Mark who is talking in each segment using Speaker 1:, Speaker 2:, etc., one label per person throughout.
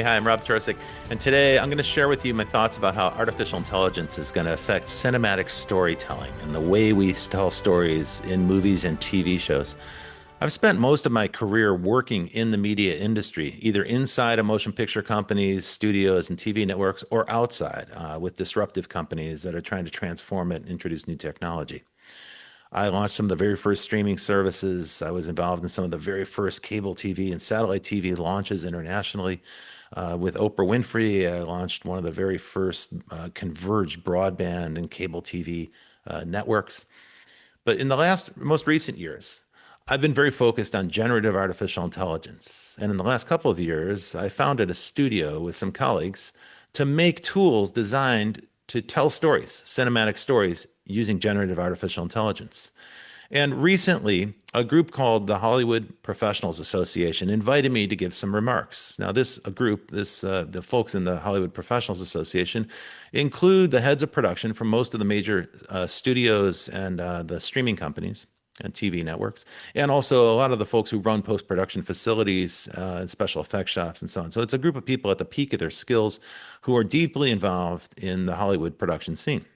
Speaker 1: Hey, hi, I'm Rob Tercek, and today I'm going to share with you my thoughts about how artificial intelligence is going to affect cinematic storytelling and the way we tell stories in movies and TV shows. I've spent most of my career working in the media industry, either inside of motion picture companies, studios, and TV networks, or outside with disruptive companies that are trying to transform it and introduce new technology. I launched some of the very first streaming services. I was involved in some of the very first cable TV and satellite TV launches internationally. With Oprah Winfrey, I launched one of the very first converged broadband and cable TV networks. But in the most recent years, I've been very focused on generative artificial intelligence. And in the last couple of years, I founded a studio with some colleagues to make tools designed to tell stories, cinematic stories, using generative artificial intelligence. And recently, a group called the Hollywood Professionals Association invited me to give some remarks. Now, the folks in the Hollywood Professionals Association include the heads of production from most of the major studios and the streaming companies and TV networks, and also a lot of the folks who run post-production facilities and special effects shops and so on. So it's a group of people at the peak of their skills who are deeply involved in the Hollywood production scene.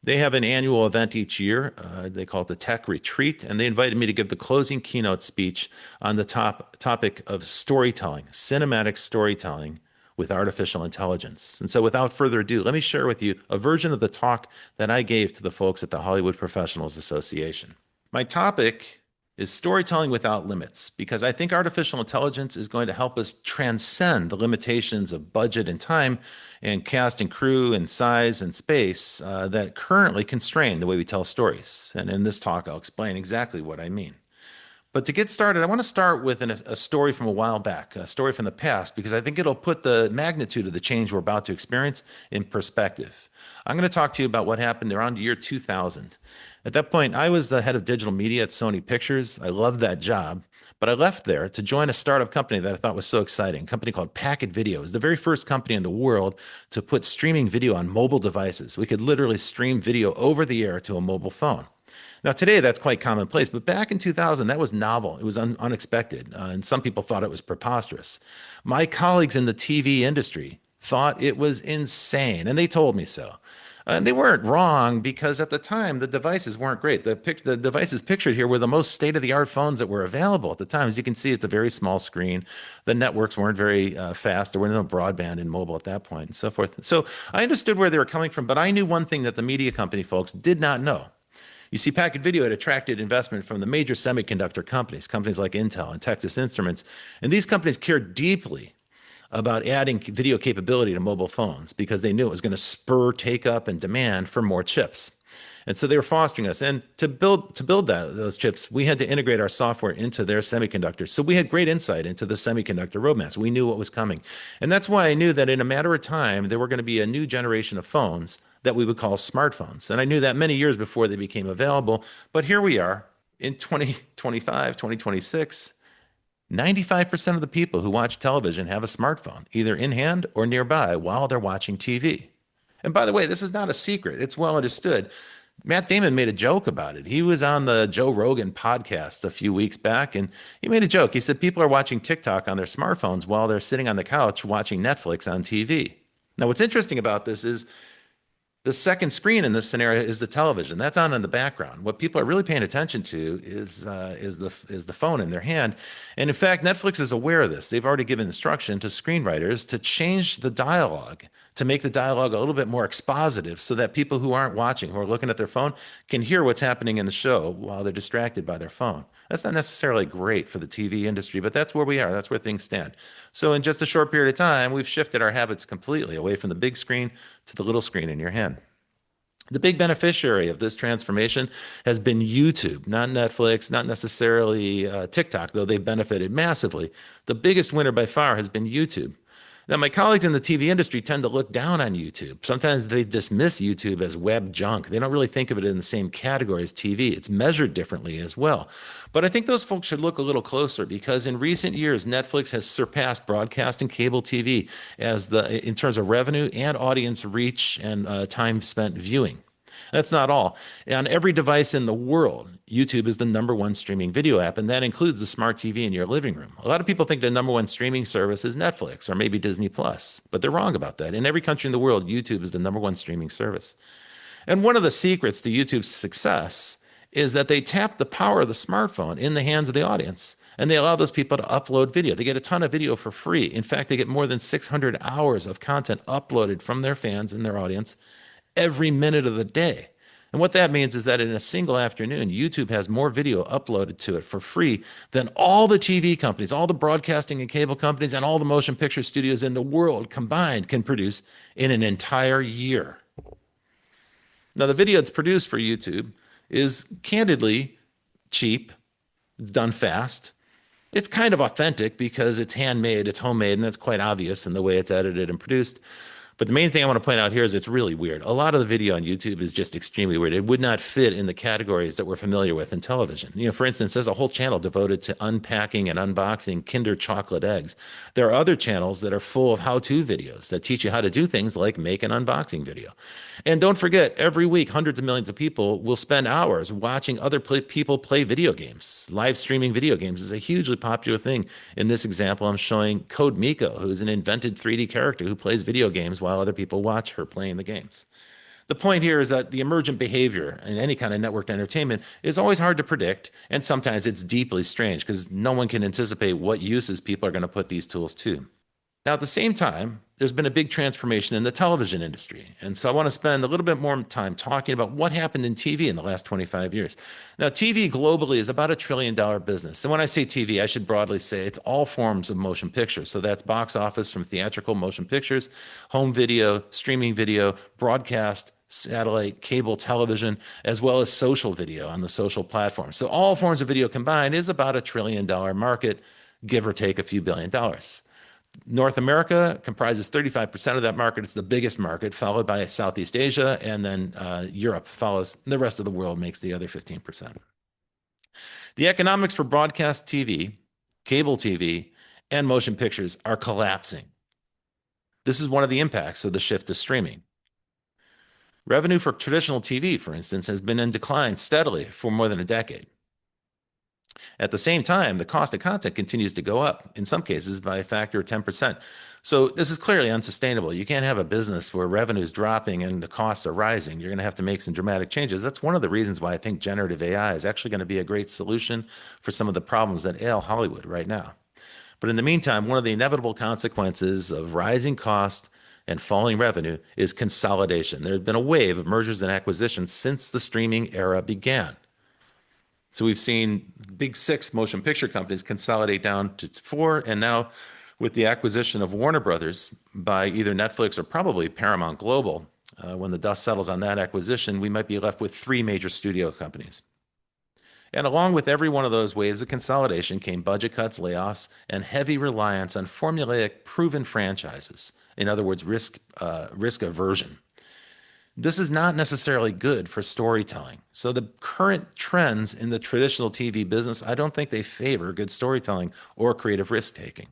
Speaker 1: They have an annual event each year. They call it the Tech Retreat, and they invited me to give the closing keynote speech on the topic of storytelling, cinematic storytelling with artificial intelligence. And so without further ado, let me share with you a version of the talk that I gave to the folks at the Hollywood Professionals Association. My topic is storytelling without limits, because I think artificial intelligence is going to help us transcend the limitations of budget and time and cast and crew and size and space that currently constrain the way we tell stories. And in this talk, I'll explain exactly what I mean. But to get started, I want to start with a story from a while back, a story from the past, because I think it'll put the magnitude of the change we're about to experience in perspective. I'm going to talk to you about what happened around the year 2000. At that point, I was the head of digital media at Sony Pictures. I loved that job, but I left there to join a startup company that I thought was so exciting, a company called Packet Video. It was the very first company in the world to put streaming video on mobile devices. We could literally stream video over the air to a mobile phone. Now, today, that's quite commonplace, but back in 2000, that was novel. It was unexpected, and some people thought it was preposterous. My colleagues in the TV industry thought it was insane, and they told me so. And they weren't wrong, because at the time, the devices weren't great. The devices pictured here were the most state-of-the-art phones that were available at the time. As you can see, it's a very small screen. The networks weren't very fast. There were no broadband in mobile at that point, and so forth. So I understood where they were coming from, but I knew one thing that the media company folks did not know. You see, Packet Video had attracted investment from the major semiconductor companies like Intel and Texas Instruments, and these companies cared deeply about adding video capability to mobile phones because they knew it was going to spur take up and demand for more chips. And so they were fostering us. And to build those chips, we had to integrate our software into their semiconductors. So we had great insight into the semiconductor roadmaps. We knew what was coming. And that's why I knew that in a matter of time, there were going to be a new generation of phones that we would call smartphones. And I knew that many years before they became available. But here we are in 2025, 2026. 95% of the people who watch television have a smartphone, either in hand or nearby while they're watching TV. And by the way, this is not a secret. It's well understood. Matt Damon made a joke about it. He was on the Joe Rogan podcast a few weeks back, and he made a joke. He said people are watching TikTok on their smartphones while they're sitting on the couch watching Netflix on TV. Now, what's interesting about this is the second screen in this scenario is the television. That's on in the background. What people are really paying attention to is the phone in their hand. And in fact, Netflix is aware of this. They've already given instruction to screenwriters to change the dialogue, to make the dialogue a little bit more expositive so that people who aren't watching, who are looking at their phone, can hear what's happening in the show while they're distracted by their phone. That's not necessarily great for the TV industry, but that's where we are. That's where things stand. So in just a short period of time, we've shifted our habits completely away from the big screen to the little screen in your hand. The big beneficiary of this transformation has been YouTube, not Netflix, not necessarily TikTok, though they've benefited massively. The biggest winner by far has been YouTube. Now, my colleagues in the TV industry tend to look down on YouTube. Sometimes they dismiss YouTube as web junk. They don't really think of it in the same category as TV. It's measured differently as well. But I think those folks should look a little closer, because in recent years, Netflix has surpassed broadcast and cable TV in terms of revenue and audience reach and time spent viewing. That's not all. On every device in the world, YouTube is the number one streaming video app, and that includes the smart TV in your living room. A lot of people think the number one streaming service is Netflix or maybe Disney Plus, but they're wrong about that. In every country in the world, YouTube is the number one streaming service. And one of the secrets to YouTube's success is that they tap the power of the smartphone in the hands of the audience. And they allow those people to upload video. They get a ton of video for free. In fact, they get more than 600 hours of content uploaded from their fans and their audience every minute of the day. And what that means is that in a single afternoon, YouTube has more video uploaded to it for free than all the TV companies, all the broadcasting and cable companies, and all the motion picture studios in the world combined can produce in an entire year. Now, the video that's produced for YouTube is candidly cheap, it's done fast. It's kind of authentic because it's handmade, it's homemade, and that's quite obvious in the way it's edited and produced. But the main thing I want to point out here is it's really weird. A lot of the video on YouTube is just extremely weird. It would not fit in the categories that we're familiar with in television. For instance, there's a whole channel devoted to unpacking and unboxing Kinder chocolate eggs. There are other channels that are full of how-to videos that teach you how to do things like make an unboxing video. And don't forget, every week, hundreds of millions of people will spend hours watching other people play video games. Live streaming video games is a hugely popular thing. In this example, I'm showing Code Miko, who is an invented 3D character who plays video games while other people watch her playing the games. The point here is that the emergent behavior in any kind of networked entertainment is always hard to predict, and sometimes it's deeply strange because no one can anticipate what uses people are going to put these tools to. Now, at the same time, there's been a big transformation in the television industry. And so I want to spend a little bit more time talking about what happened in TV in the last 25 years. Now, TV globally is about $1 trillion business. And when I say TV, I should broadly say it's all forms of motion picture. So that's box office from theatrical motion pictures, home video, streaming video, broadcast, satellite, cable television, as well as social video on the social platforms. So all forms of video combined is about $1 trillion market, give or take a few $billions. North America comprises 35% of that market. It's the biggest market, followed by Southeast Asia, and then Europe follows. The rest of the world makes the other 15%. The economics for broadcast TV, cable TV, and motion pictures are collapsing. This is one of the impacts of the shift to streaming. Revenue for traditional TV, for instance, has been in decline steadily for more than a decade. At the same time, the cost of content continues to go up, in some cases by a factor of 10%. So this is clearly unsustainable. You can't have a business where revenue is dropping and the costs are rising. You're going to have to make some dramatic changes. That's one of the reasons why I think generative AI is actually going to be a great solution for some of the problems that ail Hollywood right now. But in the meantime, one of the inevitable consequences of rising cost and falling revenue is consolidation. There's been a wave of mergers and acquisitions since the streaming era began. So we've seen big 6 motion picture companies consolidate down to 4, and now with the acquisition of Warner Brothers by either Netflix or probably Paramount Global, when the dust settles on that acquisition, we might be left with 3 major studio companies. And along with every one of those waves of consolidation came budget cuts, layoffs, and heavy reliance on formulaic, proven franchises. In other words, risk aversion. This is not necessarily good for storytelling. So the current trends in the traditional TV business, I don't think they favor good storytelling or creative risk-taking.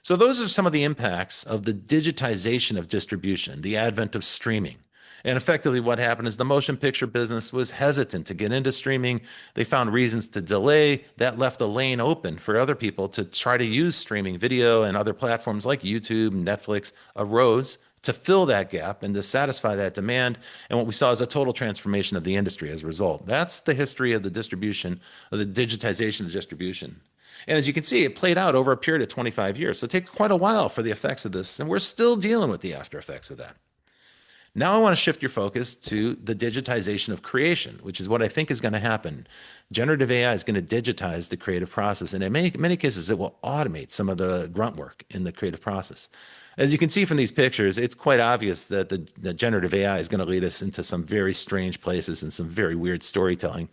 Speaker 1: So those are some of the impacts of the digitization of distribution, the advent of streaming. And effectively what happened is the motion picture business was hesitant to get into streaming. They found reasons to delay. That left a lane open for other people to try to use streaming video, and other platforms like YouTube and Netflix arose to fill that gap and to satisfy that demand. And what we saw is a total transformation of the industry as a result. That's the history of the distribution, of the digitization of distribution. And as you can see, it played out over a period of 25 years. So it takes quite a while for the effects of this, and we're still dealing with the after effects of that. Now I want to shift your focus to the digitization of creation, which is what I think is going to happen. Generative AI is going to digitize the creative process, and in many cases, it will automate some of the grunt work in the creative process. As you can see from these pictures, it's quite obvious that the generative AI is going to lead us into some very strange places and some very weird storytelling.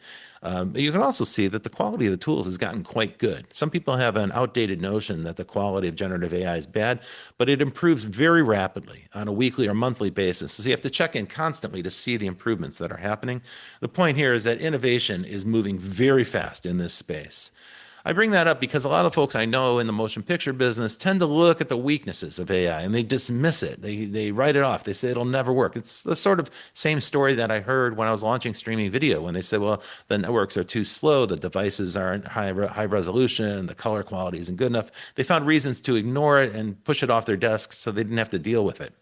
Speaker 1: You can also see that the quality of the tools has gotten quite good. Some people have an outdated notion that the quality of generative AI is bad, but it improves very rapidly on a weekly or monthly basis. So you have to check in constantly to see the improvements that are happening. The point here is that innovation is moving very fast in this space. I bring that up because a lot of folks I know in the motion picture business tend to look at the weaknesses of AI and they dismiss it. They write it off. They say it'll never work. It's the sort of same story that I heard when I was launching streaming video when they said, well, the networks are too slow, the devices aren't high resolution, the color quality isn't good enough. They found reasons to ignore it and push it off their desk so they didn't have to deal with it.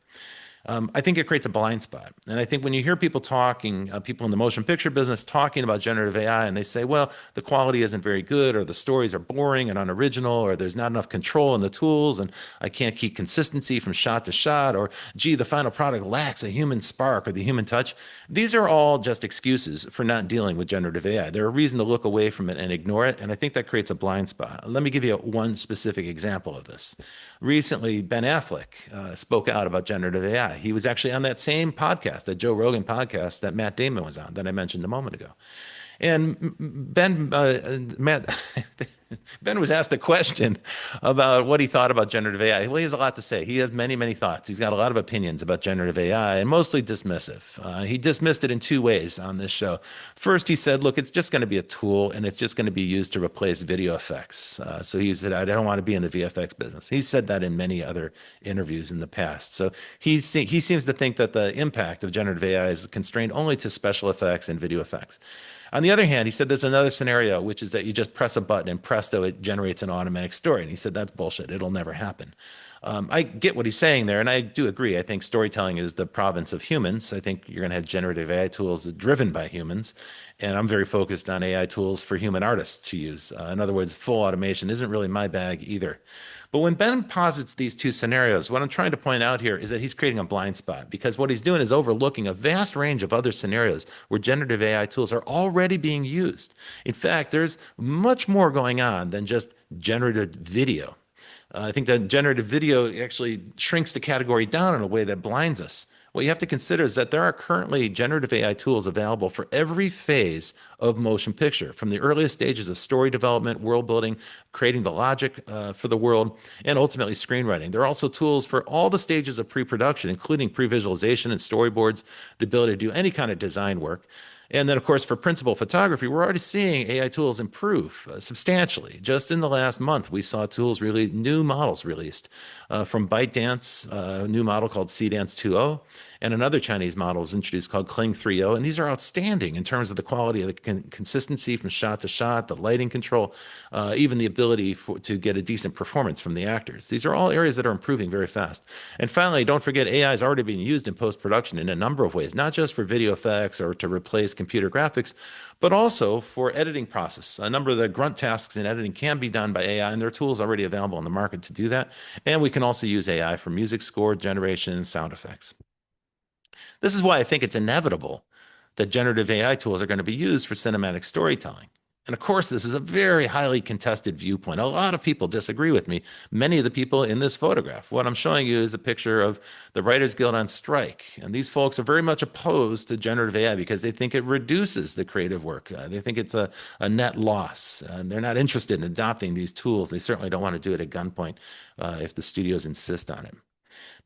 Speaker 1: I think it creates a blind spot. And I think when you hear people talking, people in the motion picture business talking about generative AI, and they say, well, the quality isn't very good, or the stories are boring and unoriginal, or there's not enough control in the tools, and I can't keep consistency from shot to shot, or gee, the final product lacks a human spark or the human touch. These are all just excuses for not dealing with generative AI. They're a reason to look away from it and ignore it. And I think that creates a blind spot. Let me give you one specific example of this. Recently, Ben Affleck spoke out about generative AI. He was actually on that same podcast, that Joe Rogan podcast that Matt Damon was on, that I mentioned a moment ago. And Matt, Ben was asked a question about what he thought about generative AI. Well, he has a lot to say. He has many, many thoughts. He's got a lot of opinions about generative AI and mostly dismissive. He dismissed it in two ways on this show. First, he said, look, it's just going to be a tool and it's just going to be used to replace video effects. So he said, I don't want to be in the VFX business. He said that in many other interviews in the past. So he seems to think that the impact of generative AI is constrained only to special effects and video effects. On the other hand, he said there's another scenario, which is that you just press a button and presto, it generates an automatic story. And he said that's bullshit. It'll never happen. I get what he's saying there, and I do agree. I think storytelling is the province of humans. I think you're going to have generative AI tools driven by humans, and I'm very focused on AI tools for human artists to use. In other words, full automation isn't really my bag either. But when Ben posits these two scenarios, what I'm trying to point out here is that he's creating a blind spot because what he's doing is overlooking a vast range of other scenarios where generative AI tools are already being used. In fact, there's much more going on than just generative video. I think that generative video actually shrinks the category down in a way that blinds us. What you have to consider is that there are currently generative AI tools available for every phase of motion picture, from the earliest stages of story development, world building, creating the logic for the world, and ultimately screenwriting. There are also tools for all the stages of pre-production, including pre-visualization and storyboards, the ability to do any kind of design work. And then, of course, for principal photography, we're already seeing AI tools improve substantially. Just in the last month, we saw tools really, new models released from ByteDance, a new model called CDance 2.0, and another Chinese model was introduced called Kling 3.0. And these are outstanding in terms of the quality of the consistency from shot to shot, the lighting control, even the ability to get a decent performance from the actors. These are all areas that are improving very fast. And finally, don't forget, AI is already being used in post-production in a number of ways, not just for video effects or to replace computer graphics, but also for editing process. A number of the grunt tasks in editing can be done by AI, and there are tools already available on the market to do that. And we can also use AI for music score generation and sound effects. This is why I think it's inevitable that generative AI tools are going to be used for cinematic storytelling. And of course, this is a very highly contested viewpoint. A lot of people disagree with me. Many of the people in this photograph. What I'm showing you is a picture of the Writers Guild on strike. And these folks are very much opposed to generative AI because they think it reduces the creative work. They think it's a net loss. And they're not interested in adopting these tools. They certainly don't want to do it at gunpoint if the studios insist on it.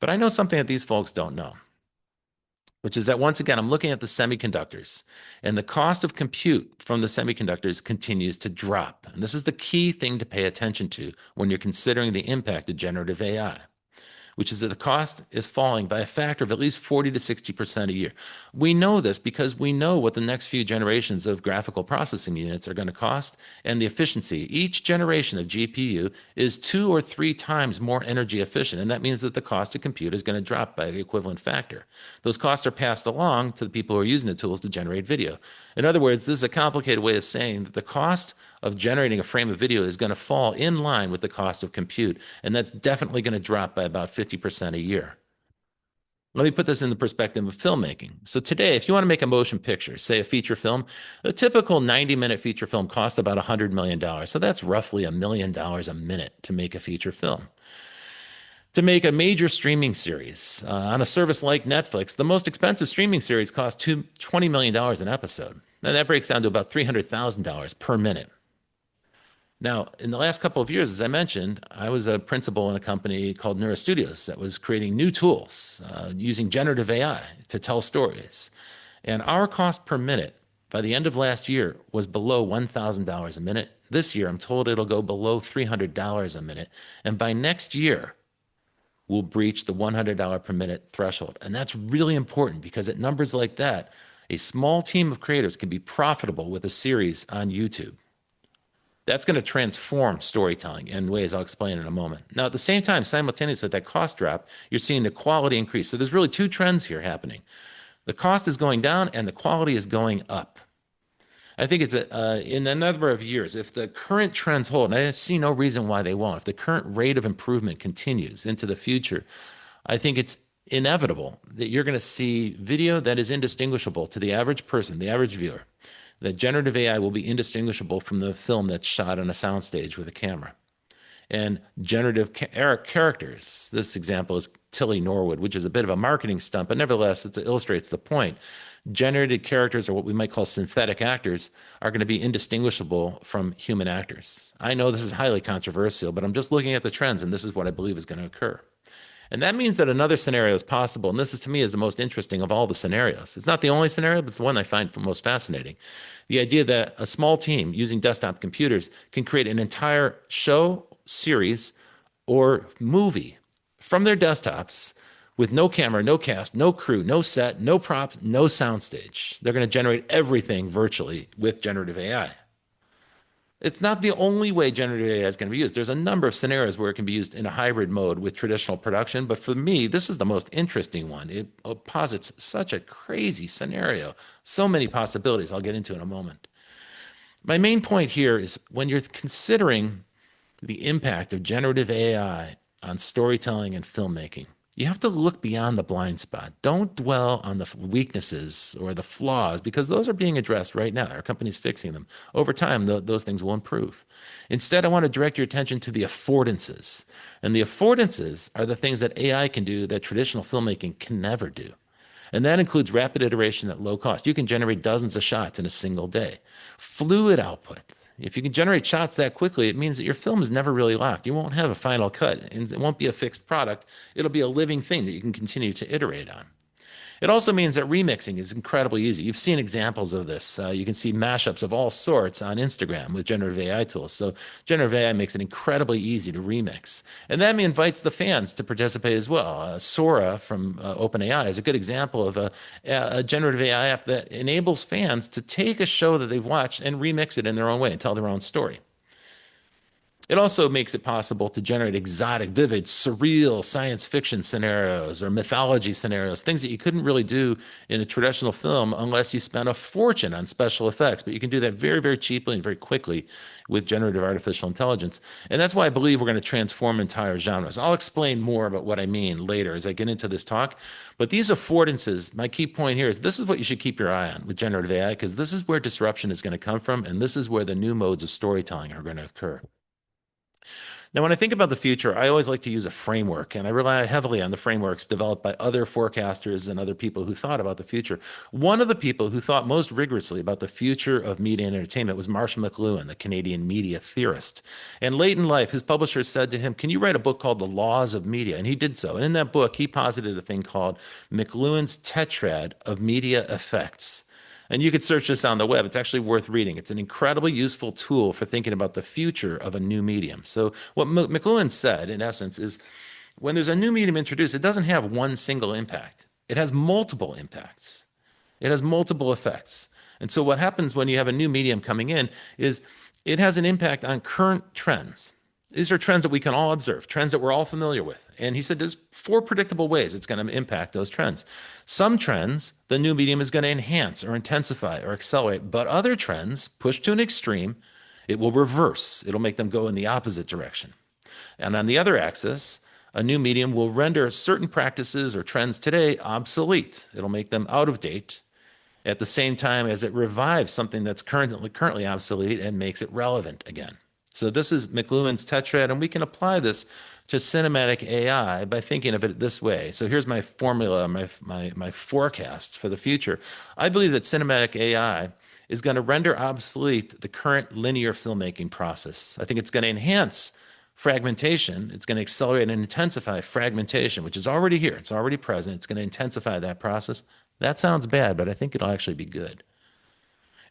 Speaker 1: But I know something that these folks don't know, which is that once again, I'm looking at the semiconductors and the cost of compute from the semiconductors continues to drop. And this is the key thing to pay attention to when you're considering the impact of generative AI, which is that the cost is falling by a factor of at least 40 to 60% a year. We know this because we know what the next few generations of graphical processing units are going to cost and the efficiency. Each generation of GPU is 2 or 3 times more energy efficient, and that means that the cost of compute is going to drop by the equivalent factor. Those costs are passed along to the people who are using the tools to generate video. In other words, this is a complicated way of saying that the cost of generating a frame of video is going to fall in line with the cost of compute, and that's definitely going to drop by about 50% a year. Let me put this in the perspective of filmmaking. So today, if you want to make a motion picture, say a feature film, a typical 90-minute feature film costs about $100 million. So that's roughly $1 million a minute to make a feature film. To make a major streaming series on a service like Netflix, the most expensive streaming series costs $20 million an episode. And that breaks down to about $300,000 per minute. Now, in the last couple of years, as I mentioned, I was a principal in a company called Neuro Studios that was creating new tools using generative AI to tell stories. And our cost per minute by the end of last year was below $1,000 a minute. This year, I'm told it'll go below $300 a minute. And by next year, we'll breach the $100 per minute threshold. And that's really important because at numbers like that, a small team of creators can be profitable with a series on YouTube. That's going to transform storytelling in ways I'll explain in a moment. Now, at the same time, simultaneously with that cost drop, you're seeing the quality increase. So there's really two trends here happening. The cost is going down and the quality is going up. I think it's in a number of years, if the current trends hold, and I see no reason why they won't, if the current rate of improvement continues into the future, I think it's inevitable that you're going to see video that is indistinguishable to the average person, the average viewer. That generative AI will be indistinguishable from the film that's shot on a soundstage with a camera. And generative characters, this example is Tilly Norwood, which is a bit of a marketing stunt, but nevertheless, it illustrates the point. Generated characters, or what we might call synthetic actors, are going to be indistinguishable from human actors. I know this is highly controversial, but I'm just looking at the trends, and this is what I believe is going to occur. And that means that another scenario is possible. And this is, to me, is the most interesting of all the scenarios. It's not the only scenario, but it's the one I find most fascinating. The idea that a small team using desktop computers can create an entire show, series, or movie from their desktops with no camera, no cast, no crew, no set, no props, no soundstage. They're going to generate everything virtually with generative AI. It's not the only way generative AI is going to be used. There's a number of scenarios where it can be used in a hybrid mode with traditional production, but for me, this is the most interesting one. It posits such a crazy scenario, so many possibilities I'll get into in a moment. My main point here is when you're considering the impact of generative AI on storytelling and filmmaking, you have to look beyond the blind spot. Don't dwell on the weaknesses or the flaws because those are being addressed right now. Our company's fixing them. Over time, those things will improve. Instead, I want to direct your attention to the affordances. And the affordances are the things that AI can do that traditional filmmaking can never do. And that includes rapid iteration at low cost. You can generate dozens of shots in a single day. Fluid output. If you can generate shots that quickly, it means that your film is never really locked. You won't have a final cut, and it won't be a fixed product. It'll be a living thing that you can continue to iterate on. It also means that remixing is incredibly easy. You've seen examples of this. You can see mashups of all sorts on Instagram with generative AI tools. So generative AI makes it incredibly easy to remix. And that invites the fans to participate as well. Sora from OpenAI is a good example of a generative AI app that enables fans to take a show that they've watched and remix it in their own way and tell their own story. It also makes it possible to generate exotic, vivid, surreal science fiction scenarios or mythology scenarios, things that you couldn't really do in a traditional film unless you spent a fortune on special effects. But you can do that very, very cheaply and very quickly with generative artificial intelligence. And that's why I believe we're going to transform entire genres. I'll explain more about what I mean later as I get into this talk. But these affordances, my key point here is this is what you should keep your eye on with generative AI, because this is where disruption is going to come from. And this is where the new modes of storytelling are going to occur. Now, when I think about the future, I always like to use a framework, and I rely heavily on the frameworks developed by other forecasters and other people who thought about the future. One of the people who thought most rigorously about the future of media and entertainment was Marshall McLuhan, the Canadian media theorist. And late in life, his publisher said to him, "Can you write a book called The Laws of Media?" And he did so. And in that book, he posited a thing called McLuhan's tetrad of media effects. And you could search this on the web. It's actually worth reading. It's an incredibly useful tool for thinking about the future of a new medium. So what McLuhan said, in essence, is when there's a new medium introduced, it doesn't have one single impact. It has multiple impacts. It has multiple effects. And so what happens when you have a new medium coming in is it has an impact on current trends. These are trends that we can all observe, trends that we're all familiar with. And he said there's 4 predictable ways it's going to impact those trends. Some trends, the new medium is going to enhance or intensify or accelerate, but other trends, pushed to an extreme, it will reverse. It'll make them go in the opposite direction. And on the other axis, a new medium will render certain practices or trends today obsolete. It'll make them out of date at the same time as it revives something that's currently obsolete and makes it relevant again. So this is McLuhan's tetrad, and we can apply this to cinematic AI by thinking of it this way. So here's my formula, my forecast for the future. I believe that cinematic AI is going to render obsolete the current linear filmmaking process. I think it's going to enhance fragmentation. It's going to accelerate and intensify fragmentation, which is already here. It's already present. It's going to intensify that process. That sounds bad, but I think it'll actually be good.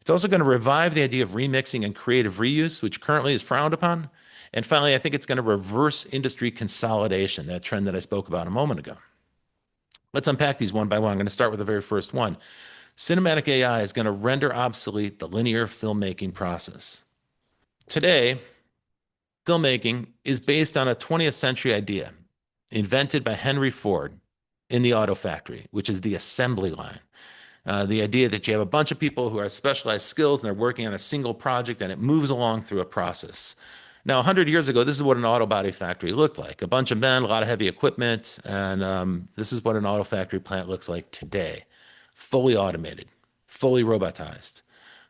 Speaker 1: It's also going to revive the idea of remixing and creative reuse, which currently is frowned upon. And finally, I think it's going to reverse industry consolidation, that trend that I spoke about a moment ago. Let's unpack these one by one. I'm going to start with the very first one. Cinematic AI is going to render obsolete the linear filmmaking process. Today, filmmaking is based on a 20th century idea invented by Henry Ford in the auto factory, which is the assembly line. The idea that you have a bunch of people who have specialized skills and they're working on a single project and it moves along through a process. Now, 100 years ago, this is what an auto body factory looked like. A bunch of men, a lot of heavy equipment, and this is what an auto factory plant looks like today. Fully automated, fully robotized.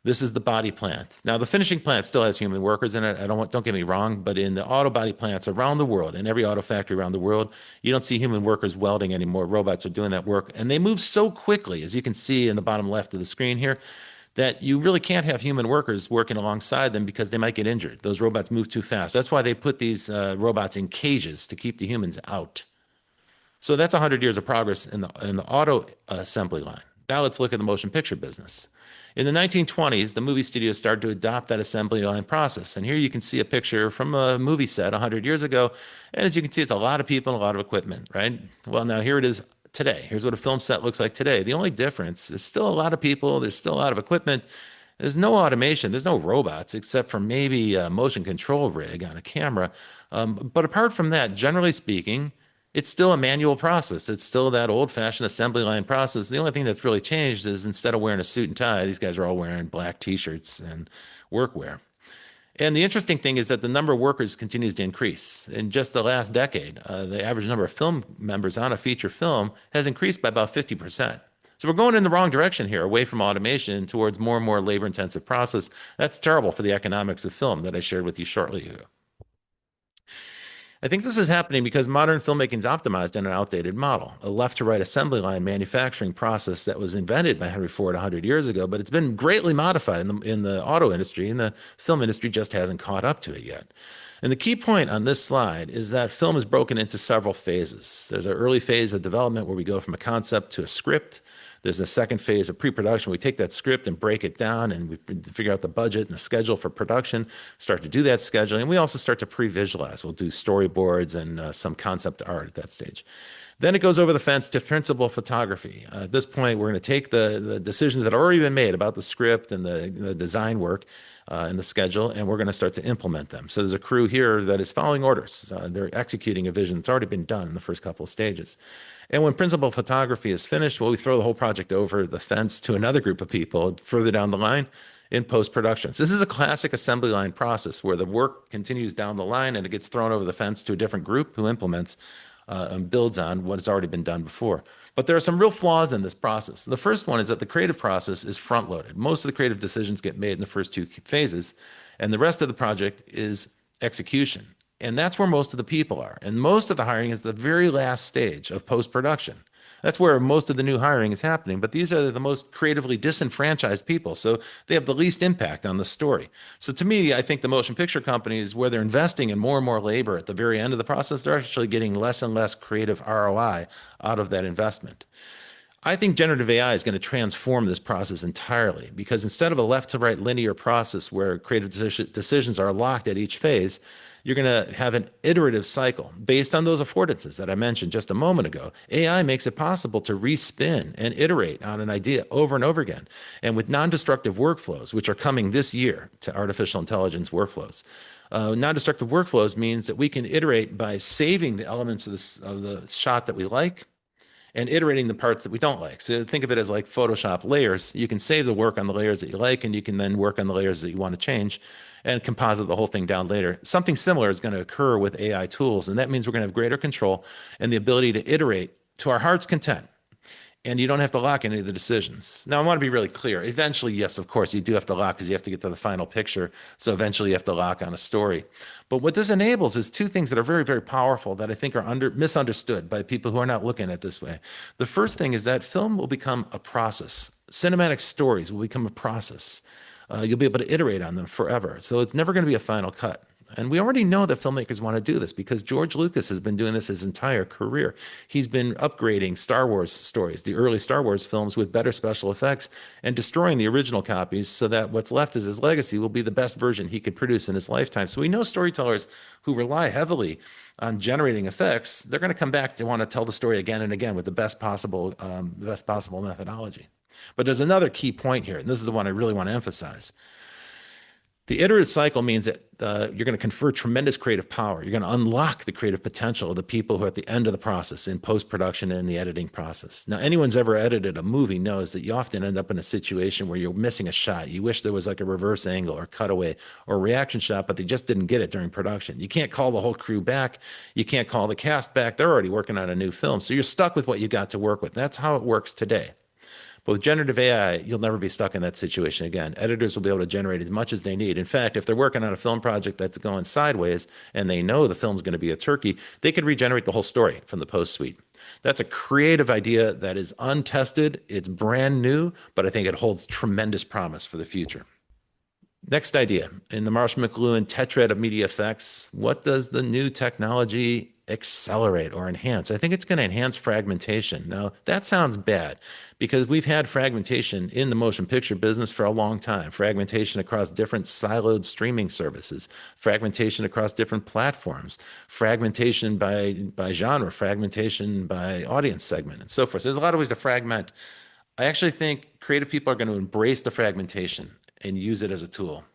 Speaker 1: This is the body plant. Now, the finishing plant still has human workers in it. Don't get me wrong, but in the auto body plants around the world, in every auto factory around the world, you don't see human workers welding anymore. Robots are doing that work, and they move so quickly, as you can see in the bottom left of the screen here, that you really can't have human workers working alongside them because they might get injured. Those robots move too fast. That's why they put these robots in cages to keep the humans out. So that's 100 years of progress in the auto assembly line. Now let's look at the motion picture business. In the 1920s, the movie studios started to adopt that assembly line process. And here you can see a picture from a movie set 100 years ago. And as you can see, it's a lot of people and a lot of equipment, right? Well, now here it is today. Here's what a film set looks like today. The only difference is still a lot of people. There's still a lot of equipment. There's no automation. There's no robots except for maybe a motion control rig on a camera. But apart from that, generally speaking, it's still a manual process. It's still that old-fashioned assembly line process. The only thing that's really changed is instead of wearing a suit and tie, these guys are all wearing black t-shirts and workwear. And the interesting thing is that the number of workers continues to increase. In just the last decade, the average number of film members on a feature film has increased by about 50%. So we're going in the wrong direction here, away from automation towards more and more labor-intensive process. That's terrible for the economics of film that I shared with you shortly ago. I think this is happening because modern filmmaking is optimized in an outdated model, a left to right assembly line manufacturing process that was invented by Henry Ford 100 years ago, but it's been greatly modified in the auto industry, and the film industry just hasn't caught up to it yet. And the key point on this slide is that film is broken into several phases. There's an early phase of development where we go from a concept to a script. There's a second phase of pre-production. We take that script and break it down and we figure out the budget and the schedule for production, start to do that scheduling. And we also start to pre-visualize. We'll do storyboards and some concept art at that stage. Then it goes over the fence to principal photography. At this point, we're going to take the decisions that have already been made about the script and the design work and the schedule, and we're going to start to implement them. So there's a crew here that is following orders. They're executing a vision that's already been done in the first couple of stages. And when principal photography is finished, well, we throw the whole project over the fence to another group of people further down the line in post-production. So this is a classic assembly line process where the work continues down the line and it gets thrown over the fence to a different group who implements and builds on what has already been done before. But there are some real flaws in this process. The first one is that the creative process is front-loaded. Most of the creative decisions get made in the first two phases, and the rest of the project is execution. And that's where most of the people are. And most of the hiring is the very last stage of post-production. That's where most of the new hiring is happening. But these are the most creatively disenfranchised people. So they have the least impact on the story. So to me, I think the motion picture companies, where they're investing in more and more labor at the very end of the process, they're actually getting less and less creative ROI out of that investment. I think generative AI is going to transform this process entirely because instead of a left to right linear process where creative decisions are locked at each phase, you're going to have an iterative cycle based on those affordances that I mentioned just a moment ago. AI makes it possible to respin and iterate on an idea over and over again. And with non-destructive workflows, which are coming this year to artificial intelligence workflows, non-destructive workflows means that we can iterate by saving the elements of the shot that we like and iterating the parts that we don't like. So think of it as like Photoshop layers. You can save the work on the layers that you like, and you can then work on the layers that you want to change and composite the whole thing down later. Something similar is going to occur with AI tools, and that means we're going to have greater control and the ability to iterate to our heart's content. And you don't have to lock any of the decisions. Now, I want to be really clear. Eventually, yes, of course, you do have to lock because you have to get to the final picture. So eventually you have to lock on a story. But what this enables is two things that are very, very powerful that I think are misunderstood by people who are not looking at it this way. The first thing is that film will become a process. Cinematic stories will become a process. You'll be able to iterate on them forever. So it's never going to be a final cut. And we already know that filmmakers want to do this because George Lucas has been doing this his entire career. He's been upgrading Star Wars stories, the early Star Wars films, with better special effects and destroying the original copies so that what's left as his legacy will be the best version he could produce in his lifetime. So we know storytellers who rely heavily on generating effects, they're going to come back to want to tell the story again and again with the best possible methodology. But there's another key point here, and this is the one I really want to emphasize. The iterative cycle means that you're going to confer tremendous creative power. You're going to unlock the creative potential of the people who are at the end of the process in post-production and the editing process. Now, anyone's ever edited a movie knows that you often end up in a situation where you're missing a shot. You wish there was like a reverse angle or cutaway or reaction shot, but they just didn't get it during production. You can't call the whole crew back. You can't call the cast back. They're already working on a new film. So you're stuck with what you got to work with. That's how it works today. But with generative AI, you'll never be stuck in that situation again. Editors will be able to generate as much as they need. In fact, if they're working on a film project that's going sideways and they know the film's going to be a turkey, they could regenerate the whole story from the post suite. That's a creative idea that is untested. It's brand new, but I think it holds tremendous promise for the future. Next idea, in the Marshall McLuhan tetrad of media effects, what does the new technology accelerate or enhance? I think it's going to enhance fragmentation. Now, that sounds bad because we've had fragmentation in the motion picture business for a long time. Fragmentation across different siloed streaming services, fragmentation across different platforms, fragmentation by genre, fragmentation by audience segment, and so forth. So there's a lot of ways to fragment. I actually think creative people are going to embrace the fragmentation and use it as a tool.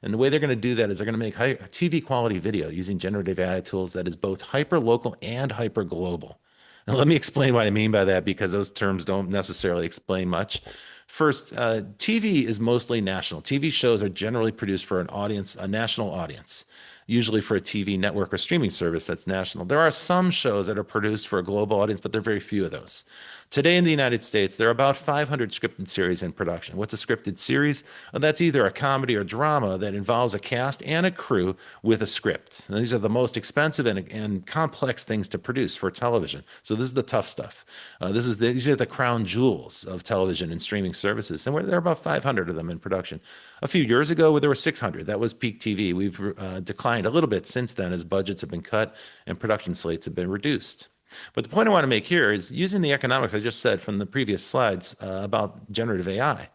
Speaker 1: And the way they're going to do that is they're going to make TV quality video using generative AI tools that is both hyper local and hyper global. Now, let me explain what I mean by that because those terms don't necessarily explain much. First, TV is mostly national. TV shows are generally produced for an audience, a national audience, usually for a TV network or streaming service that's national. There are some shows that are produced for a global audience, but there are very few of those. Today in the United States, there are about 500 scripted series in production. What's a scripted series? That's either a comedy or drama that involves a cast and a crew with a script. And these are the most expensive and complex things to produce for television. So this is the tough stuff. These are the crown jewels of television and streaming services. And there are about 500 of them in production. A few years ago, there were 600. That was peak TV. We've declined a little bit since then as budgets have been cut and production slates have been reduced. But the point I want to make here is using the economics I just said from the previous slides about generative AI,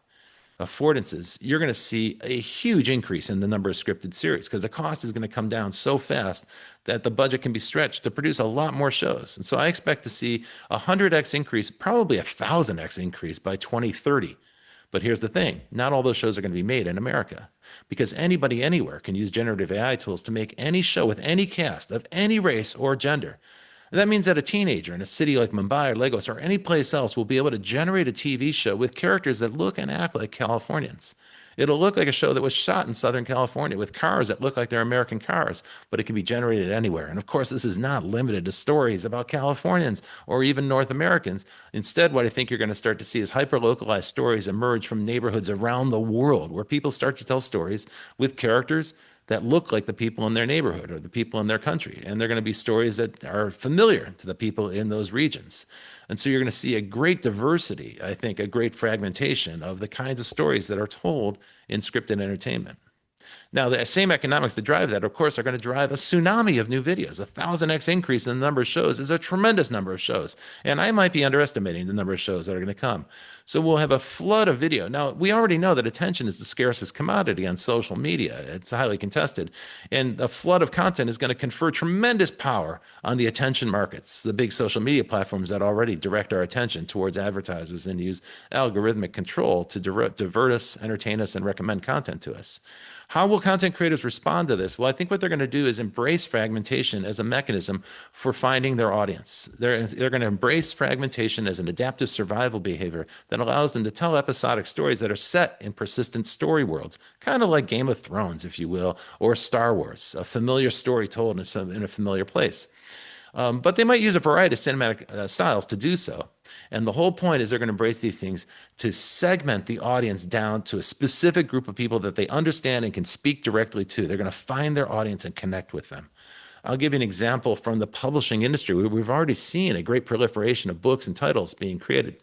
Speaker 1: affordances, you're going to see a huge increase in the number of scripted series because the cost is going to come down so fast that the budget can be stretched to produce a lot more shows. And so I expect to see a 100x increase, probably a 1000x increase by 2030. But here's the thing, not all those shows are going to be made in America because anybody anywhere can use generative AI tools to make any show with any cast of any race or gender. That means that a teenager in a city like Mumbai or Lagos or any place else will be able to generate a TV show with characters that look and act like Californians. It'll look like a show that was shot in Southern California with cars that look like they're American cars, but it can be generated anywhere. And of course, this is not limited to stories about Californians or even North Americans. Instead, what I think you're going to start to see is hyper-localized stories emerge from neighborhoods around the world where people start to tell stories with characters that look like the people in their neighborhood or the people in their country. And they're going to be stories that are familiar to the people in those regions. And so you're going to see a great diversity, I think, a great fragmentation of the kinds of stories that are told in scripted entertainment. Now, the same economics that drive that, of course, are going to drive a tsunami of new videos. A 1000x increase in the number of shows is a tremendous number of shows. And I might be underestimating the number of shows that are going to come. So we'll have a flood of video. Now, we already know that attention is the scarcest commodity on social media. It's highly contested. And a flood of content is going to confer tremendous power on the attention markets, the big social media platforms that already direct our attention towards advertisers and use algorithmic control to divert us, entertain us, and recommend content to us. How will content creators respond to this? Well, I think what they're going to do is embrace fragmentation as a mechanism for finding their audience. They're going to embrace fragmentation as an adaptive survival behavior that allows them to tell episodic stories that are set in persistent story worlds, kind of like Game of Thrones, if you will, or Star Wars, a familiar story told in a familiar place. But they might use a variety of cinematic styles to do so. And the whole point is they're going to embrace these things to segment the audience down to a specific group of people that they understand and can speak directly to. They're going to find their audience and connect with them. I'll give you an example from the publishing industry. We've already seen a great proliferation of books and titles being created.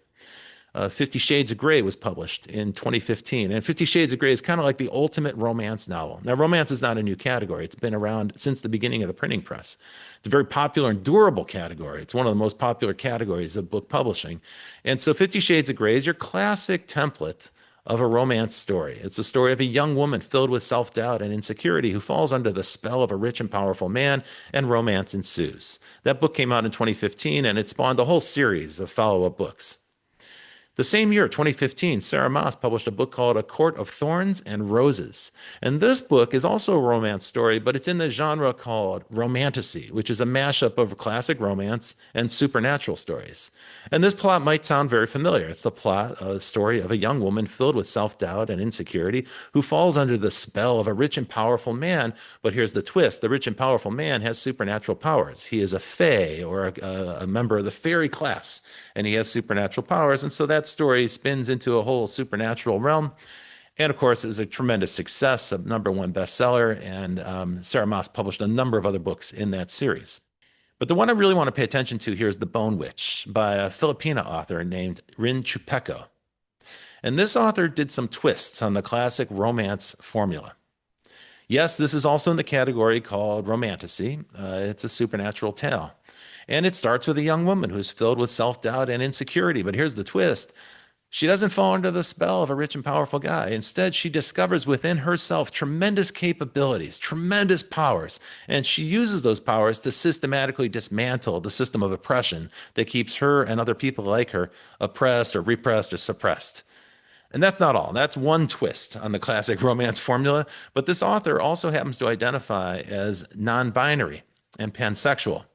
Speaker 1: Fifty Shades of Grey was published in 2015. And Fifty Shades of Grey is kind of like the ultimate romance novel. Now, romance is not a new category, it's been around since the beginning of the printing press. It's a very popular and durable category. It's one of the most popular categories of book publishing. And so, Fifty Shades of Grey is your classic template of a romance story. It's the story of a young woman filled with self doubt and insecurity who falls under the spell of a rich and powerful man, and romance ensues. That book came out in 2015 and it spawned a whole series of follow up books. The same year, 2015, Sarah Moss published a book called A Court of Thorns and Roses. And this book is also a romance story, but it's in the genre called romantasy, which is a mashup of classic romance and supernatural stories. And this plot might sound very familiar. It's the plot, a story of a young woman filled with self-doubt and insecurity who falls under the spell of a rich and powerful man. But here's the twist. The rich and powerful man has supernatural powers. He is a fae or a member of the fairy class, and he has supernatural powers. And so that story spins into a whole supernatural realm. And of course, it was a tremendous success, a #1 bestseller. And Sarah Moss published a number of other books in that series. But the one I really want to pay attention to here is The Bone Witch by a Filipina author named Rin Chupeco. And this author did some twists on the classic romance formula. Yes, this is also in the category called romantasy. It's a supernatural tale. And it starts with a young woman who's filled with self-doubt and insecurity. But here's the twist. She doesn't fall under the spell of a rich and powerful guy. Instead, she discovers within herself tremendous capabilities, tremendous powers, and she uses those powers to systematically dismantle the system of oppression that keeps her and other people like her oppressed or repressed or suppressed. And that's not all. That's one twist on the classic romance formula. But this author also happens to identify as non-binary and pansexual.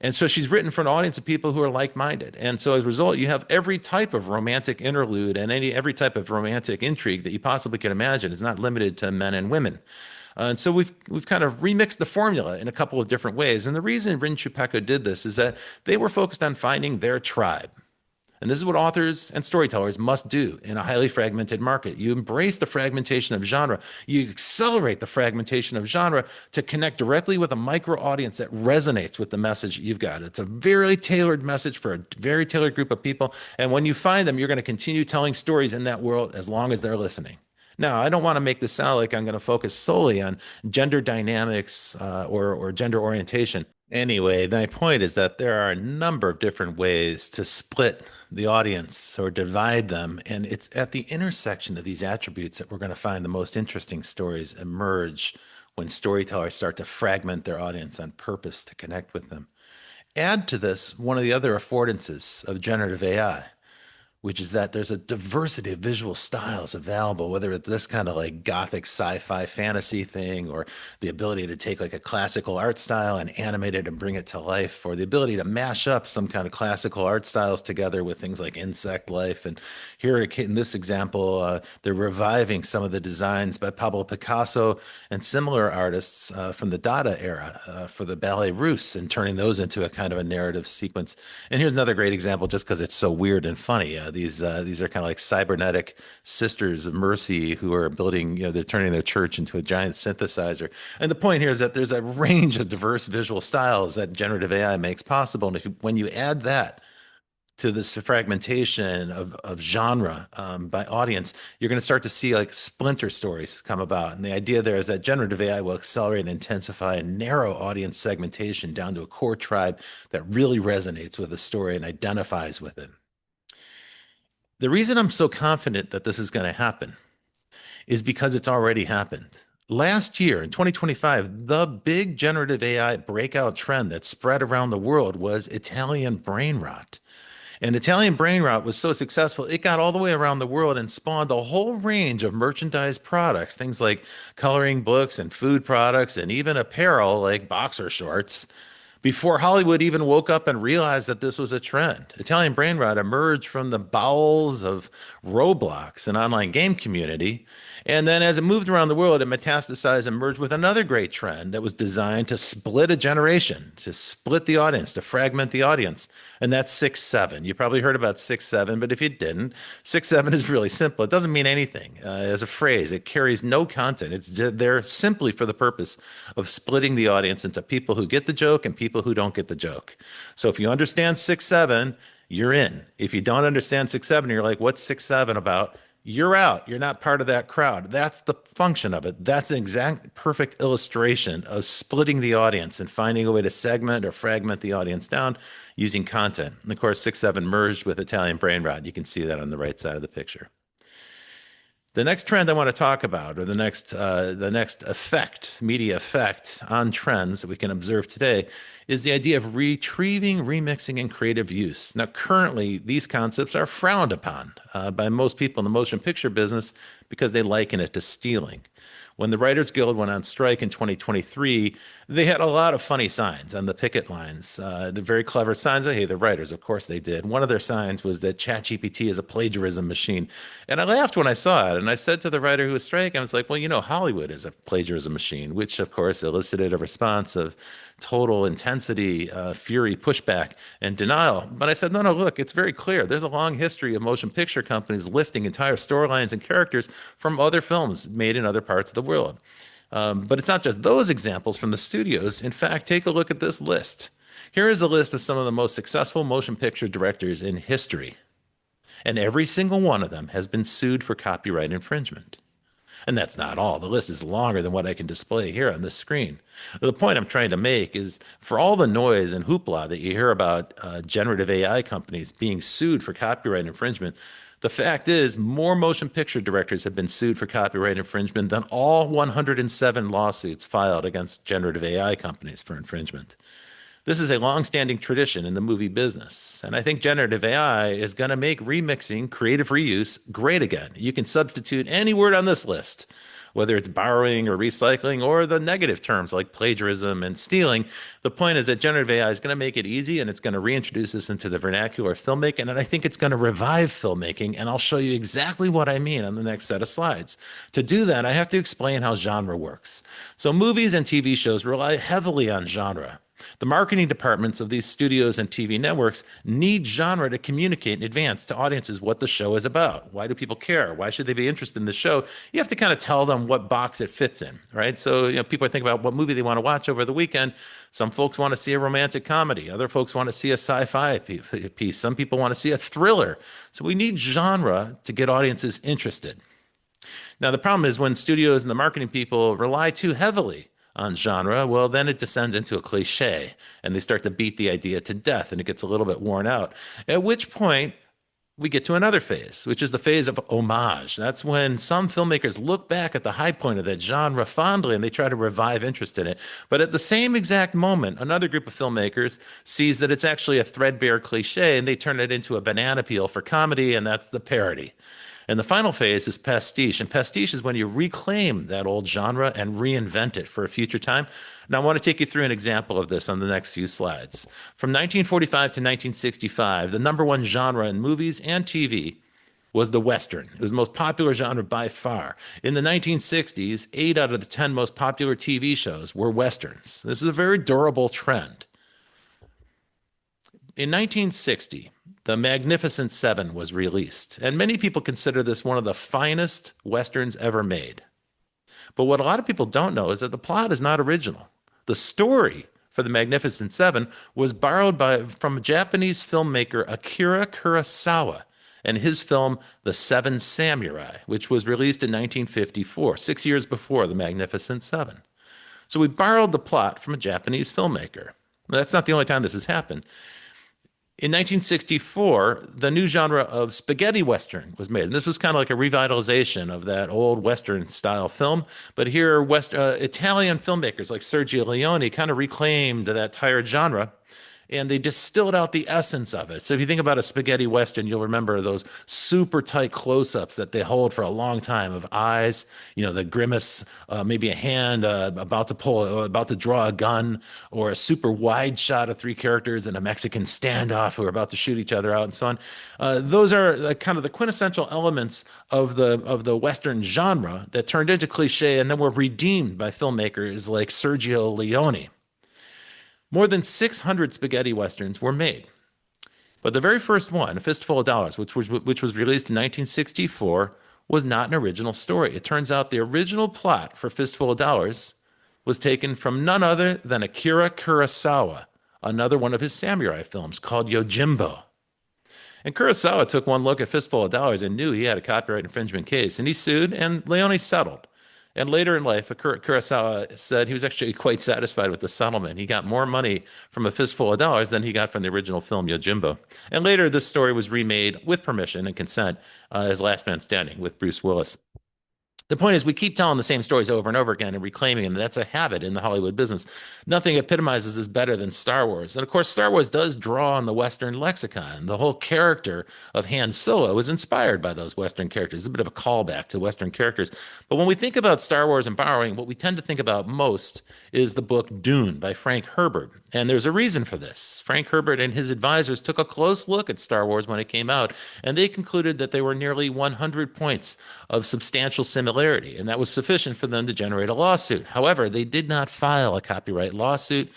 Speaker 1: And so she's written for an audience of people who are like-minded. And so as a result, you have every type of romantic interlude and every type of romantic intrigue that you possibly can imagine. It's not limited to men and women. And so we've kind of remixed the formula in a couple of different ways. And the reason Rin Chupeco did this is that they were focused on finding their tribe. And this is what authors and storytellers must do in a highly fragmented market. You embrace the fragmentation of genre. You accelerate the fragmentation of genre to connect directly with a micro audience that resonates with the message you've got. It's a very tailored message for a very tailored group of people. And when you find them, you're going to continue telling stories in that world as long as they're listening. Now, I don't want to make this sound like I'm going to focus solely on gender dynamics or gender orientation. Anyway, my point is that there are a number of different ways to split the audience or divide them. And it's at the intersection of these attributes that we're going to find the most interesting stories emerge when storytellers start to fragment their audience on purpose to connect with them. Add to this one of the other affordances of generative AI, which is that there's a diversity of visual styles available, whether it's this kind of like gothic sci-fi fantasy thing, or the ability to take like a classical art style and animate it and bring it to life, or the ability to mash up some kind of classical art styles together with things like insect life. And here in this example, they're reviving some of the designs by Pablo Picasso and similar artists from the Dada era for the Ballet Russe and turning those into a kind of a narrative sequence. And here's another great example, just because it's so weird and funny. These are kind of like cybernetic sisters of mercy who are building, they're turning their church into a giant synthesizer. And the point here is that there's a range of diverse visual styles that generative AI makes possible. And when you add that to this fragmentation of genre by audience, you're going to start to see like splinter stories come about. And the idea there is that generative AI will accelerate and intensify and narrow audience segmentation down to a core tribe that really resonates with the story and identifies with it. The reason I'm so confident that this is going to happen is because it's already happened. Last year, in 2025, the big generative AI breakout trend that spread around the world was Italian brain rot. And Italian brain rot was so successful, it got all the way around the world and spawned a whole range of merchandise products, things like coloring books and food products and even apparel like boxer shorts, before Hollywood even woke up and realized that this was a trend. Italian brain rot emerged from the bowels of Roblox, an online game community. And then as it moved around the world, it metastasized and merged with another great trend that was designed to split a generation, to split the audience, to fragment the audience. And that's 6-7. You probably heard about 6-7, but if you didn't, 6-7 is really simple. It doesn't mean anything as a phrase. It carries no content. It's there simply for the purpose of splitting the audience into people who get the joke and people who don't get the joke. So if you understand 6-7, you're in. If you don't understand 6-7, you're like, what's 6-7 about? You're out. You're not part of that crowd. That's the function of it. That's an exact perfect illustration of splitting the audience and finding a way to segment or fragment the audience down using content. And of course, 6-7 merged with Italian brain rot. You can see that on the right side of the picture. The next trend I want to talk about, or the next effect, media effect on trends that we can observe today, is the idea of retrieving, remixing, and creative use. Now, currently, these concepts are frowned upon by most people in the motion picture business because they liken it to stealing. When the Writers Guild went on strike in 2023, they had a lot of funny signs on the picket lines. The very clever signs. Hey, the writers, of course they did. One of their signs was that ChatGPT is a plagiarism machine. And I laughed when I saw it. And I said to the writer who was striking, I was like, well, Hollywood is a plagiarism machine, which of course elicited a response of total intensity, fury, pushback, and denial. But I said, no, no, look, it's very clear. There's a long history of motion picture companies lifting entire storylines and characters from other films made in other parts of the world. But it's not just those examples from the studios. In fact, take a look at this list. Here is a list of some of the most successful motion picture directors in history. And every single one of them has been sued for copyright infringement. And that's not all. The list is longer than what I can display here on this screen. The point I'm trying to make is for all the noise and hoopla that you hear about generative AI companies being sued for copyright infringement, the fact is more motion picture directors have been sued for copyright infringement than all 107 lawsuits filed against generative AI companies for infringement. This is a long-standing tradition in the movie business, and I think generative AI is going to make remixing, creative reuse, great again. You can substitute any word on this list, whether it's borrowing or recycling or the negative terms like plagiarism and stealing. The point is that generative AI is going to make it easy, and it's going to reintroduce us into the vernacular of filmmaking, and I think it's going to revive filmmaking, and I'll show you exactly what I mean on the next set of slides. To do that, I have to explain how genre works. So movies and TV shows rely heavily on genre. The marketing departments of these studios and TV networks need genre to communicate in advance to audiences what the show is about. Why do people care? Why should they be interested in the show? You have to kind of tell them what box it fits in, right? So, people think about what movie they want to watch over the weekend. Some folks want to see a romantic comedy. Other folks want to see a sci-fi piece. Some people want to see a thriller. So we need genre to get audiences interested. Now, the problem is when studios and the marketing people rely too heavily on genre, well, then it descends into a cliche and they start to beat the idea to death and it gets a little bit worn out. At which point we get to another phase, which is the phase of homage. That's when some filmmakers look back at the high point of that genre fondly and they try to revive interest in it. But at the same exact moment, another group of filmmakers sees that it's actually a threadbare cliche and they turn it into a banana peel for comedy, and that's the parody. And the final phase is pastiche. And pastiche is when you reclaim that old genre and reinvent it for a future time. Now, I want to take you through an example of this on the next few slides. From 1945 to 1965, the number one genre in movies and TV was the Western. It was the most popular genre by far. In the 1960s, 8 out of the 10 most popular TV shows were Westerns. This is a very durable trend. In 1960, The Magnificent Seven was released, and many people consider this one of the finest Westerns ever made. But what a lot of people don't know is that the plot is not original. The story for The Magnificent Seven was borrowed from Japanese filmmaker Akira Kurosawa and his film The Seven Samurai, which was released in 1954, 6 years before The Magnificent Seven. So we borrowed the plot from a Japanese filmmaker. That's not the only time this has happened. In 1964, the new genre of spaghetti Western was made. And this was kind of like a revitalization of that old Western style film. But here, Italian filmmakers like Sergio Leone kind of reclaimed that tired genre, and they distilled out the essence of it. So if you think about a spaghetti Western, you'll remember those super tight close-ups that they hold for a long time of eyes, the grimace, maybe a hand about to draw a gun, or a super wide shot of three characters in a Mexican standoff who are about to shoot each other out and so on. Those are kind of the quintessential elements of the Western genre that turned into cliche and then were redeemed by filmmakers like Sergio Leone. More than 600 spaghetti Westerns were made. But the very first one, A Fistful of Dollars, which was released in 1964, was not an original story. It turns out the original plot for Fistful of Dollars was taken from none other than Akira Kurosawa, another one of his samurai films called Yojimbo. And Kurosawa took one look at Fistful of Dollars and knew he had a copyright infringement case, and he sued, and Leone settled. And later in life, Kurosawa said he was actually quite satisfied with the settlement. He got more money from A Fistful of Dollars than he got from the original film Yojimbo. And later, this story was remade with permission and consent as Last Man Standing with Bruce Willis. The point is, we keep telling the same stories over and over again and reclaiming them. That's a habit in the Hollywood business. Nothing epitomizes this better than Star Wars. And of course, Star Wars does draw on the Western lexicon. The whole character of Han Solo was inspired by those Western characters. It's a bit of a callback to Western characters. But when we think about Star Wars and borrowing, what we tend to think about most is the book Dune by Frank Herbert. And there's a reason for this. Frank Herbert and his advisors took a close look at Star Wars when it came out, and they concluded that there were nearly 100 points of substantial similarity, and that was sufficient for them to generate a lawsuit. However, they did not file a copyright lawsuit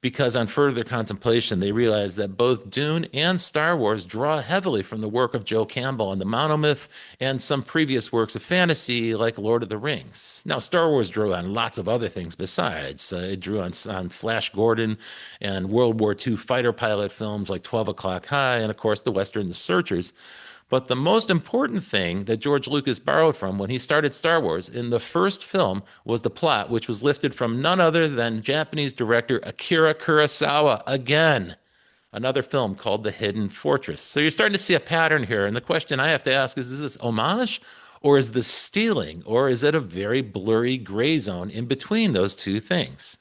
Speaker 1: because on further contemplation, they realized that both Dune and Star Wars draw heavily from the work of Joe Campbell and the monomyth and some previous works of fantasy like Lord of the Rings. Now, Star Wars drew on lots of other things besides. It drew on Flash Gordon and World War II fighter pilot films like 12 O'Clock High and, of course, the Western The Searchers. But the most important thing that George Lucas borrowed from when he started Star Wars in the first film was the plot, which was lifted from none other than Japanese director Akira Kurosawa. Again, another film called The Hidden Fortress. So you're starting to see a pattern here. And the question I have to ask is this homage? Or is this stealing? Or is it a very blurry gray zone in between those two things?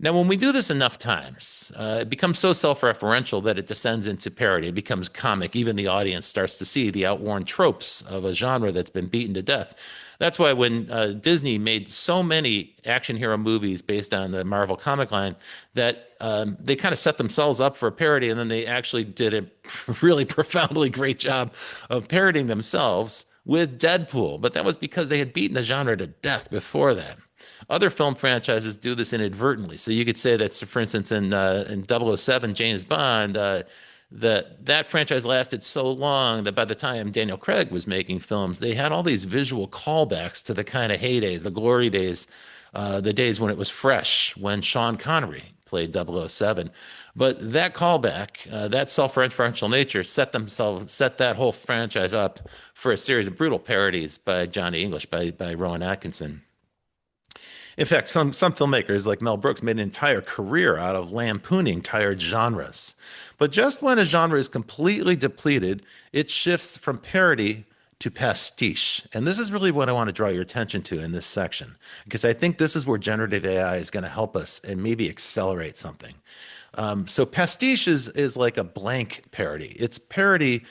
Speaker 1: Now, when we do this enough times, it becomes so self-referential that it descends into parody. It becomes comic. Even the audience starts to see the outworn tropes of a genre that's been beaten to death. That's why when Disney made so many action hero movies based on the Marvel comic line, that they kind of set themselves up for a parody, and then they actually did a really profoundly great job of parodying themselves with Deadpool. But that was because they had beaten the genre to death before that. Other film franchises do this inadvertently. So you could say that, for instance, in 007, James Bond, that franchise lasted so long that by the time Daniel Craig was making films, they had all these visual callbacks to the kind of heyday, the glory days, the days when it was fresh, when Sean Connery played 007. But that callback, that self-referential nature, set that whole franchise up for a series of brutal parodies by Johnny English, by Rowan Atkinson. In fact, some filmmakers like Mel Brooks made an entire career out of lampooning tired genres. But just when a genre is completely depleted, it shifts from parody to pastiche. And this is really what I want to draw your attention to in this section, because I think this is where generative AI is going to help us and maybe accelerate something. So pastiche is like a blank parody. It's parody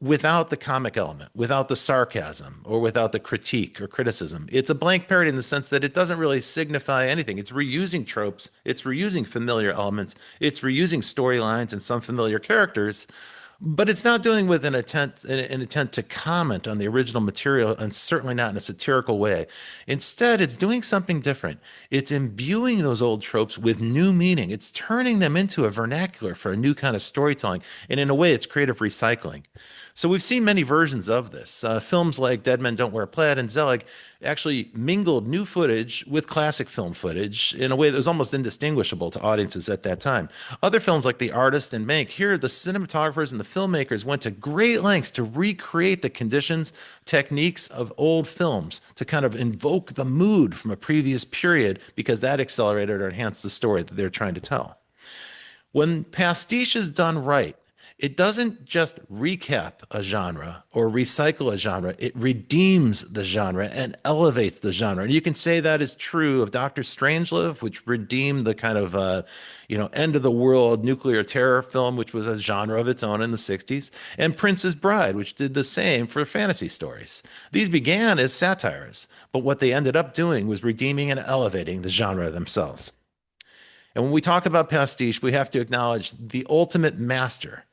Speaker 1: without the comic element, without the sarcasm, or without the critique or criticism. It's a blank parody in the sense that it doesn't really signify anything. It's reusing tropes, it's reusing familiar elements, it's reusing storylines and some familiar characters, but it's not doing with an intent to comment on the original material, and certainly not in a satirical way. Instead, it's doing something different. It's imbuing those old tropes with new meaning. It's turning them into a vernacular for a new kind of storytelling. And in a way, it's creative recycling. So we've seen many versions of this. Films like Dead Men Don't Wear Plaid and Zelig actually mingled new footage with classic film footage in a way that was almost indistinguishable to audiences at that time. Other films like The Artist and Mank, here the cinematographers and the filmmakers went to great lengths to recreate the conditions, techniques of old films to kind of invoke the mood from a previous period, because that accelerated or enhanced the story that they're trying to tell. When pastiche is done right, it doesn't just recap a genre or recycle a genre. It redeems the genre and elevates the genre. And you can say that is true of Dr. Strangelove, which redeemed the kind of, end of the world nuclear terror film, which was a genre of its own in the 60s, and Prince's Bride, which did the same for fantasy stories. These began as satires, but what they ended up doing was redeeming and elevating the genre themselves. And when we talk about pastiche, we have to acknowledge the ultimate master,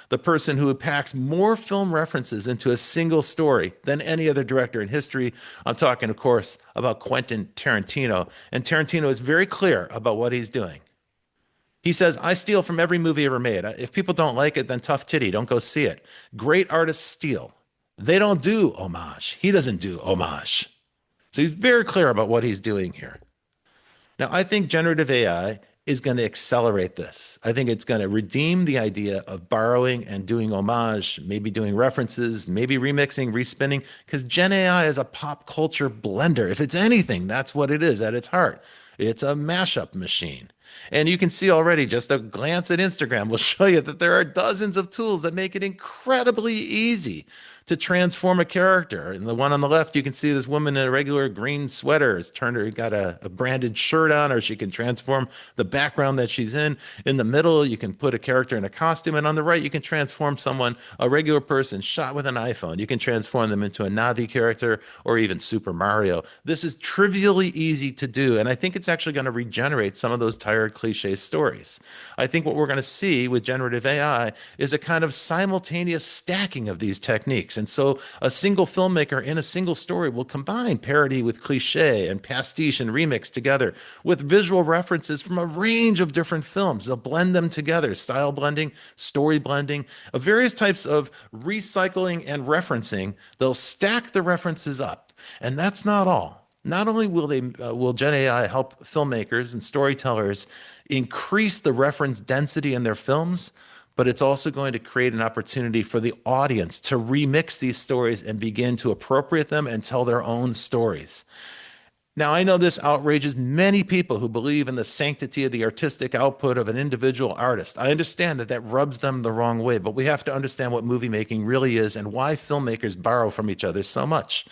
Speaker 1: the person who packs more film references into a single story than any other director in history. I'm talking, of course, about Quentin Tarantino. And Tarantino is very clear about what he's doing. He says, I steal from every movie ever made. If people don't like it, then tough titty, don't go see it. Great artists steal. They don't do homage. He doesn't do homage. So he's very clear about what he's doing here. Now, I think generative AI is going to accelerate this. I think it's going to redeem the idea of borrowing and doing homage, maybe doing references, maybe remixing, respinning, because Gen AI is a pop culture blender. If it's anything, that's what it is at its heart. It's a mashup machine. And you can see already, just a glance at Instagram will show you that there are dozens of tools that make it incredibly easy to transform a character. And the one on the left, you can see this woman in a regular green sweater has turned her, got a branded shirt on, or she can transform the background that she's in. In the middle, you can put a character in a costume. And on the right, you can transform someone, a regular person shot with an iPhone. You can transform them into a Navi character or even Super Mario. This is trivially easy to do. And I think it's actually going to regenerate some of those tired cliche stories. I think what we're going to see with generative AI is a kind of simultaneous stacking of these techniques. And so a single filmmaker in a single story will combine parody with cliche and pastiche and remix together with visual references from a range of different films. They'll blend them together, style blending, story blending, of various types of recycling and referencing. They'll stack the references up. And that's not all. Not only will Gen AI help filmmakers and storytellers increase the reference density in their films, but it's also going to create an opportunity for the audience to remix these stories and begin to appropriate them and tell their own stories. Now, I know this outrages many people who believe in the sanctity of the artistic output of an individual artist. I understand that that rubs them the wrong way, but we have to understand what movie making really is and why filmmakers borrow from each other so much.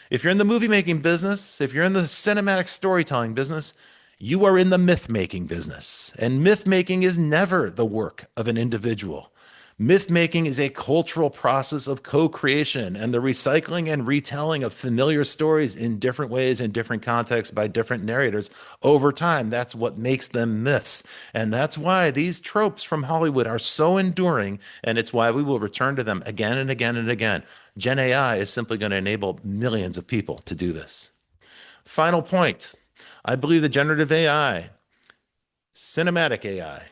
Speaker 1: If you're in the movie making business, if you're in the cinematic storytelling business, you are in the myth making business. And myth making is never the work of an individual. Myth making is a cultural process of co-creation and the recycling and retelling of familiar stories in different ways, in different contexts, by different narrators over time. That's what makes them myths. And that's why these tropes from Hollywood are so enduring, and it's why we will return to them again and again and again. Gen AI is simply going to enable millions of people to do this. Final point. I believe that generative AI, cinematic AI,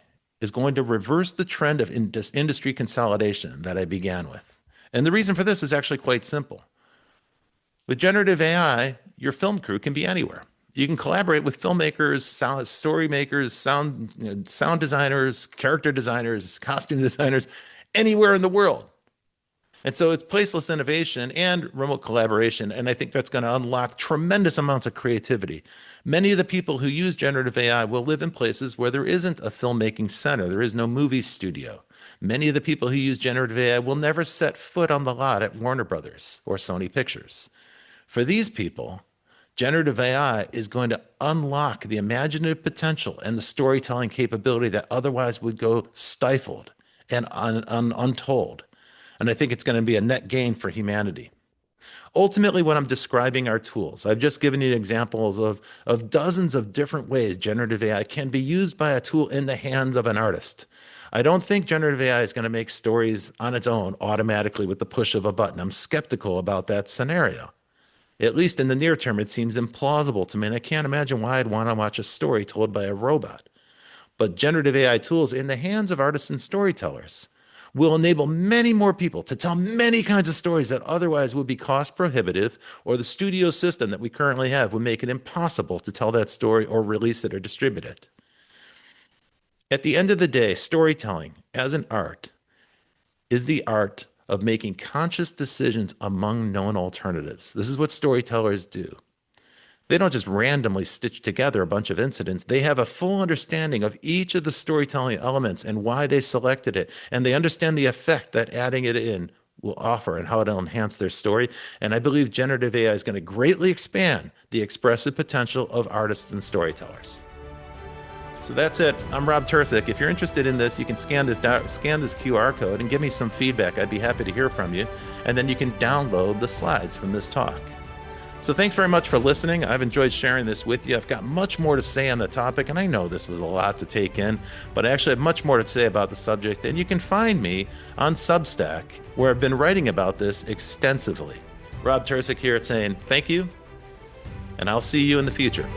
Speaker 1: is going to reverse the trend of industry consolidation that I began with. And the reason for this is actually quite simple. With generative AI, your film crew can be anywhere. You can collaborate with filmmakers, story makers, sound designers, character designers, costume designers, anywhere in the world. And so it's placeless innovation and remote collaboration. And I think that's going to unlock tremendous amounts of creativity. Many of the people who use generative AI will live in places where there isn't a filmmaking center. There is no movie studio. Many of the people who use generative AI will never set foot on the lot at Warner Brothers or Sony Pictures. For these people, generative AI is going to unlock the imaginative potential and the storytelling capability that otherwise would go stifled and untold. And I think it's going to be a net gain for humanity. Ultimately, what I'm describing are tools. I've just given you examples of dozens of different ways generative AI can be used by a tool in the hands of an artist. I don't think generative AI is going to make stories on its own automatically with the push of a button. I'm skeptical about that scenario. At least in the near term, it seems implausible to me, and I can't imagine why I'd want to watch a story told by a robot. But generative AI tools in the hands of artists and storytellers will enable many more people to tell many kinds of stories that otherwise would be cost prohibitive, or the studio system that we currently have would make it impossible to tell that story or release it or distribute it. At the end of the day, storytelling as an art is the art of making conscious decisions among known alternatives. This is what storytellers do. They don't just randomly stitch together a bunch of incidents. They have a full understanding of each of the storytelling elements and why they selected it. And they understand the effect that adding it in will offer and how it'll enhance their story. And I believe generative AI is going to greatly expand the expressive potential of artists and storytellers. So that's it. I'm Rob Tercek. If you're interested in this, you can scan this QR code and give me some feedback. I'd be happy to hear from you. And then you can download the slides from this talk. So thanks very much for listening. I've enjoyed sharing this with you. I've got much more to say on the topic, and I know this was a lot to take in, but I actually have much more to say about the subject. And you can find me on Substack, where I've been writing about this extensively. Rob Tercek here saying thank you, and I'll see you in the future.